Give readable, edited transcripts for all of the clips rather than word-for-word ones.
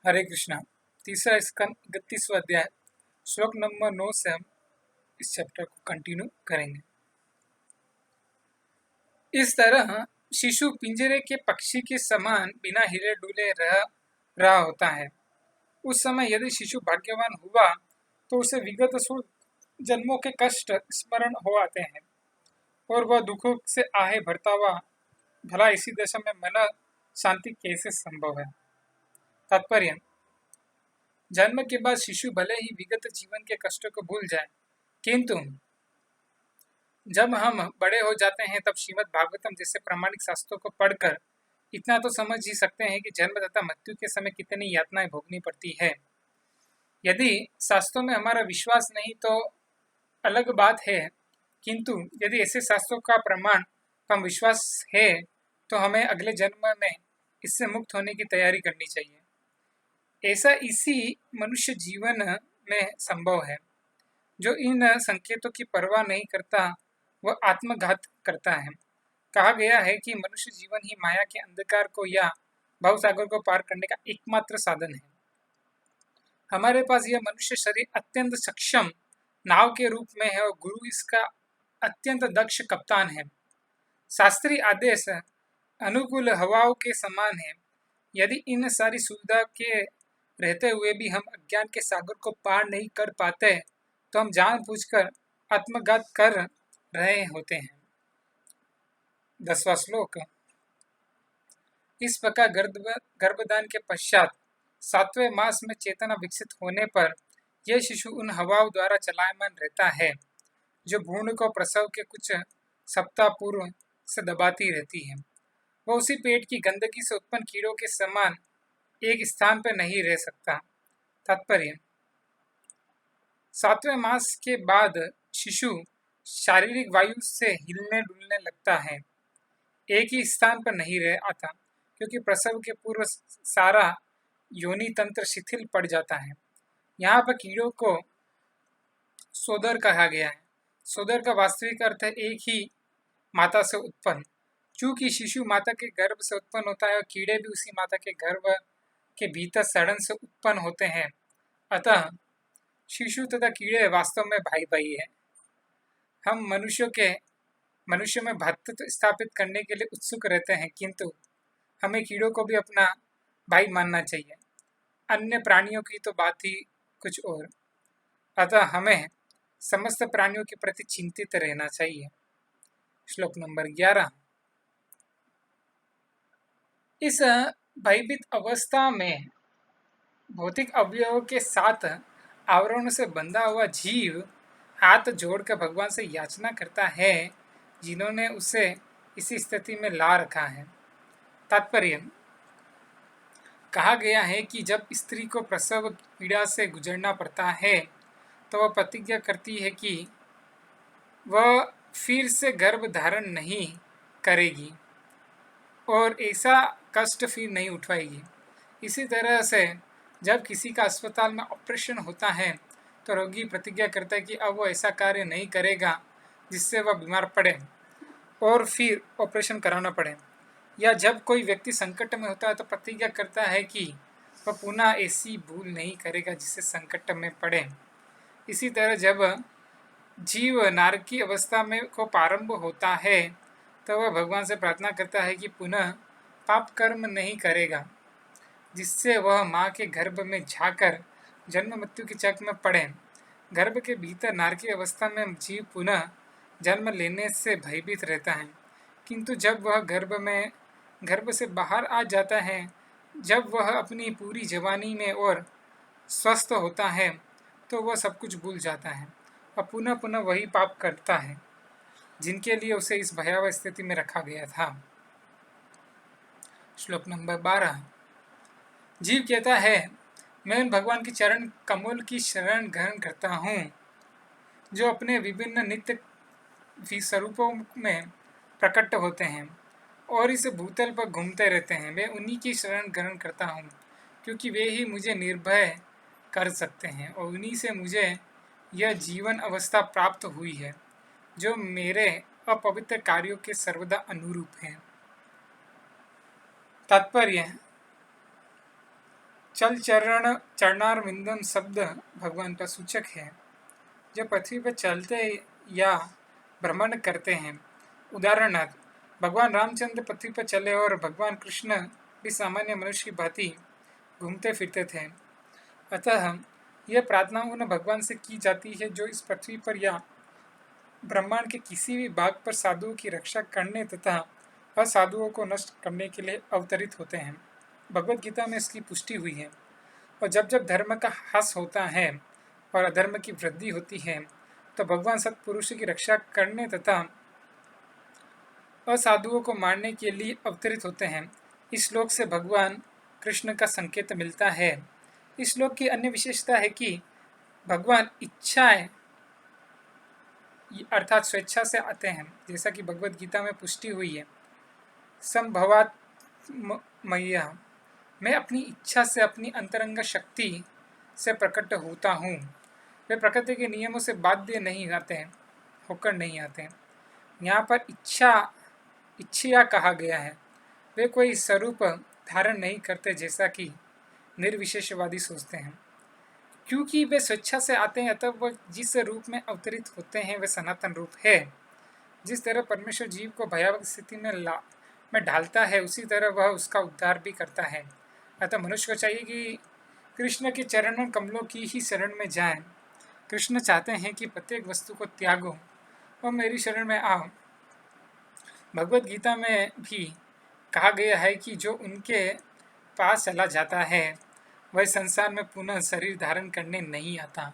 हरे कृष्णा। तीसरा स्कंद 31वां अध्याय श्लोक नंबर 9 से हम इस चैप्टर को कंटिन्यू करेंगे। इस तरह शिशु पिंजरे के पक्षी के समान बिना हिले डुले रहा होता है। उस समय यदि शिशु भाग्यवान हुआ तो उसे विगत 100 जन्मों के कष्ट स्मरण हो आते हैं और वह दुखों से आहे भरता हुआ भला इसी दशा में मन शांति कैसे संभव है। तात्पर्य: जन्म के बाद शिशु भले ही विगत जीवन के कष्टों को भूल जाए, किंतु जब हम बड़े हो जाते हैं तब श्रीमद् भागवतम जैसे प्रामाणिक शास्त्रों को पढ़कर इतना तो समझ ही सकते हैं कि जन्म तथा मृत्यु के समय कितनी यातनाएं भोगनी पड़ती है। यदि शास्त्रों में हमारा विश्वास नहीं तो अलग बात है, किंतु यदि ऐसे शास्त्रों का प्रमाण हम विश्वास है तो हमें अगले जन्म में इससे मुक्त होने की तैयारी करनी चाहिए। ऐसा इसी मनुष्य जीवन में संभव है। जो इन संकेतों की परवाह नहीं करता वह आत्मघात करता है। कहा गया है कि मनुष्य जीवन ही माया के अंधकार को या भवसागर को पार करने का एकमात्र साधन है। हमारे पास यह मनुष्य शरीर अत्यंत सक्षम नाव के रूप में है और गुरु इसका अत्यंत दक्ष कप्तान है। शास्त्रीय आदेश अनुकूल हवाओं के समान है। यदि इन सारी सुविधा के रहते हुए भी हम अज्ञान के सागर को पार नहीं कर पाते तो हम जानबूझकर आत्मघात कर रहे होते हैं। 10वां श्लोक। इस प्रकार गर्भदान के पश्चात 7वें मास में चेतना विकसित होने पर यह शिशु उन हवाओं द्वारा चलायमान रहता है जो भ्रूण को प्रसव के कुछ सप्ताह पूर्व से दबाती रहती है। वह उसी पेट की गंदगी से उत्पन्न कीड़ों के समान एक स्थान पर नहीं रह सकता। तात्पर्य: 7वें मास के बाद शिशु शारीरिक वायु से हिलने डुलने लगता है, एक ही स्थान पर नहीं रह आता, क्योंकि प्रसव के पूर्व सारा योनि तंत्र शिथिल पड़ जाता है। यहाँ पर कीड़ों को सोदर कहा गया है। सोदर का वास्तविक अर्थ है एक ही माता से उत्पन्न। चूंकि शिशु माता के गर्भ से उत्पन्न होता है और कीड़े भी उसी माता के गर्भ के भीतर सड़न से उत्पन्न होते हैं, अतः शिशु तथा कीड़े वास्तव में भाई भाई है। हम मनुष्य में भ्रातृत्व स्थापित करने के लिए उत्सुक रहते हैं, किंतु हमें कीड़ों को भी अपना भाई मानना चाहिए। अन्य प्राणियों की तो बात ही कुछ और। अतः हमें समस्त प्राणियों के प्रति चिंतित रहना चाहिए। श्लोक नंबर 11। इस भयभीत अवस्था में भौतिक अवयवों के साथ आवरण से बंधा हुआ जीव हाथ जोड़कर भगवान से याचना करता है जिन्होंने उसे इसी स्थिति में ला रखा है। तात्पर्य: कहा गया है कि जब स्त्री को प्रसव पीड़ा से गुजरना पड़ता है तो वह प्रतिज्ञा करती है कि वह फिर से गर्भ धारण नहीं करेगी और ऐसा कष्ट फिर नहीं उठाएगी। इसी तरह से जब किसी का अस्पताल में ऑपरेशन होता है तो रोगी प्रतिज्ञा करता है कि अब वो ऐसा कार्य नहीं करेगा जिससे वह बीमार पड़े और फिर ऑपरेशन कराना पड़े। या जब कोई व्यक्ति संकट में होता है तो प्रतिज्ञा करता है कि वह पुनः ऐसी भूल नहीं करेगा जिससे संकट में पड़े। इसी तरह जब जीव नारकी अवस्था में को प्रारंभ होता है तो वह भगवान से प्रार्थना करता है कि पुनः पाप कर्म नहीं करेगा जिससे वह माँ के गर्भ में जाकर जन्म मृत्यु के चक्र में पड़े। गर्भ के भीतर नारकी अवस्था में जीव पुनः जन्म लेने से भयभीत रहता है, किंतु जब वह गर्भ से बाहर आ जाता है, जब वह अपनी पूरी जवानी में और स्वस्थ होता है तो वह सब कुछ भूल जाता है और पुनः पुनः वही पाप करता है जिनके लिए उसे इस भयावह स्थिति में रखा गया था। श्लोक नंबर 12। जीव कहता है, मैं भगवान के चरण कमल की शरण ग्रहण करता हूँ जो अपने विभिन्न नित्य स्वरूपों में प्रकट होते हैं और इस भूतल पर घूमते रहते हैं। मैं उन्हीं की शरण ग्रहण करता हूँ क्योंकि वे ही मुझे निर्भय कर सकते हैं और उन्हीं से मुझे यह जीवन अवस्था प्राप्त हुई है जो मेरे अपवित्र कार्यों के सर्वदा अनुरूप है। तात्पर्य: चल चरण चरणारविंदम शब्द भगवान का सूचक है। जो पृथ्वी पर चलते या भ्रमण करते हैं, उदाहरणार्थ भगवान रामचंद्र पृथ्वी पर चले और भगवान कृष्ण भी सामान्य मनुष्य की भांति घूमते फिरते थे। अतः यह प्रार्थना उन भगवान से की जाती है जो इस पृथ्वी पर या ब्रह्मांड के किसी भी भाग पर साधुओं की रक्षा करने तथा असाधुओं को नष्ट करने के लिए अवतरित होते हैं। भगवद गीता में इसकी पुष्टि हुई है। और जब जब धर्म का ह्रास होता है और अधर्म की वृद्धि होती है, तो भगवान सत्पुरुषों की रक्षा करने तथा असाधुओं को मारने के लिए अवतरित होते हैं। इस श्लोक से भगवान कृष्ण का संकेत मिलता है। इस श्लोक की अन्य विशेषता है कि भगवान इच्छाएं अर्थात स्वेच्छा से आते हैं, जैसा कि भगवद गीता में पुष्टि हुई है। संभवात मैया, मैं अपनी इच्छा से अपनी अंतरंग शक्ति से प्रकट होता हूँ। वे प्रकृति के नियमों से बाध्य नहीं आते हैं, होकर नहीं आते हैं। यहाँ पर इच्छा कहा गया है। वे कोई स्वरूप धारण नहीं करते, जैसा कि निर्विशेषवादी सोचते हैं। क्योंकि वे स्वेच्छा से आते हैं, अतः वह जिस रूप में अवतरित होते हैं वे सनातन रूप है। जिस तरह परमेश्वर जीव को भयावह स्थिति में ढालता है, उसी तरह वह उसका उद्धार भी करता है। अतः मनुष्य को चाहिए कि कृष्ण के चरण कमलों की ही शरण में जाएं। कृष्ण चाहते हैं कि प्रत्येक वस्तु को त्यागो और मेरी शरण में आओ। भगवद गीता में भी कहा गया है कि जो उनके पास चला जाता है वह संसार में पुनः शरीर धारण करने नहीं आता,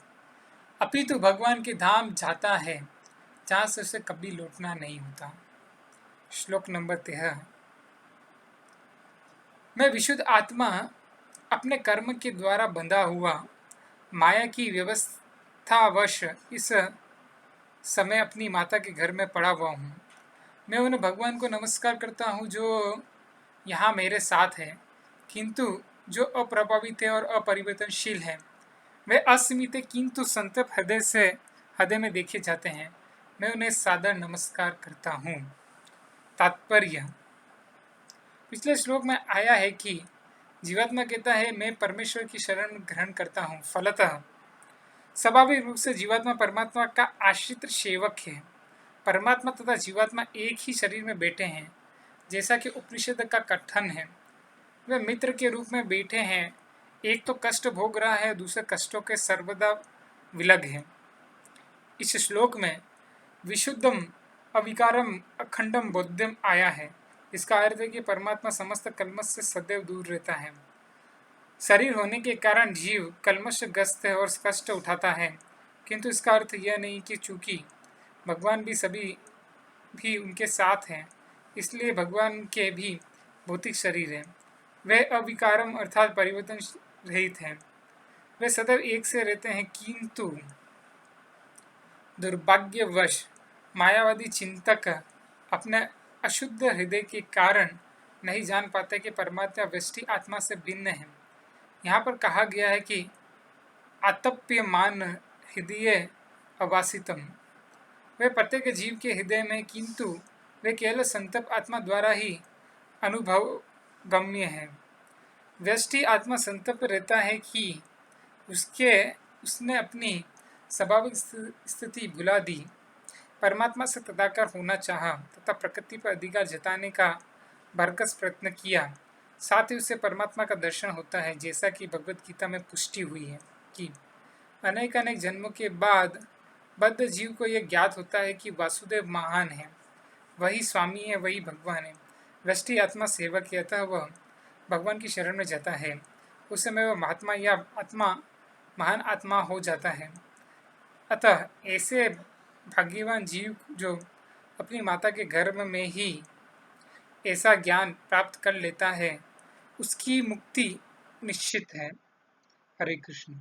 अपितु भगवान के धाम जाता है जहाँ से उसे कभी लौटना नहीं होता। श्लोक नंबर 13। मैं विशुद्ध आत्मा अपने कर्म के द्वारा बंधा हुआ माया की व्यवस्थावश इस समय अपनी माता के घर में पड़ा हुआ हूँ। मैं उन भगवान को नमस्कार करता हूँ जो यहाँ मेरे साथ है, किंतु जो अप्रभावित है और अपरिवर्तनशील है। वे असीमित है, किंतु संतप्त हृदय में देखे जाते हैं। मैं उन्हें सादर नमस्कार करता हूँ। तात्पर्य पिछले श्लोक में आया है कि जीवात्मा कहता है मैं परमेश्वर की शरण ग्रहण करता हूँ। फलतः स्वाभाविक रूप से जीवात्मा परमात्मा का आश्रित सेवक है। परमात्मा तथा जीवात्मा एक ही शरीर में बैठे हैं, जैसा कि उपनिषद का कथन है। वे मित्र के रूप में बैठे हैं। एक तो कष्ट भोग रहा है, दूसरे कष्टों के सर्वदा विलग है। इस श्लोक में विशुद्धम अविकारम अखंडम बोध्यम आया है। इसका अर्थ है कि परमात्मा समस्त कल्मश से सदैव दूर रहता है। शरीर होने के कारण जीव कल्मशग्रस्त है और कष्ट उठाता है, किंतु इसका अर्थ यह नहीं कि चूंकि भगवान भी उनके साथ हैं, इसलिए भगवान के भी भौतिक शरीर है। वे अविकारम अर्थात परिवर्तन रहित हैं। वे सदैव एक से रहते हैं, किंतु दुर्भाग्यवश मायावादी चिंतक अपने अशुद्ध हृदय के कारण नहीं जान पाते कि परमात्मा व्यष्टि आत्मा से भिन्न है। यहाँ पर कहा गया है कि आतप्यमान हृदय अवासितम, वे प्रत्येक जीव के हृदय में, किंतु वे केवल संतप्त आत्मा द्वारा ही अनुभव गम्य है। व्यष्टि आत्मा संतप्त रहता है कि उसने अपनी स्वाभाविक स्थिति भुला दी, परमात्मा से तदाकार होना चाहा तथा प्रकृति पर अधिकार जताने का भरकस प्रयत्न किया। साथ ही उससे परमात्मा का दर्शन होता है, जैसा कि भगवद गीता में पुष्टि हुई है कि अनेक जन्मों के बाद बद्ध जीव को यह ज्ञात होता है कि वासुदेव महान है, वही स्वामी है, वही भगवान है। व्यष्टि आत्मा सेवक है, अतः वह भगवान की शरण में जाता है। उस समय वह महात्मा या महान आत्मा हो जाता है। अतः ऐसे भाग्यवान जीव जो अपनी माता के गर्भ में ही ऐसा ज्ञान प्राप्त कर लेता है, उसकी मुक्ति निश्चित है। हरे कृष्ण।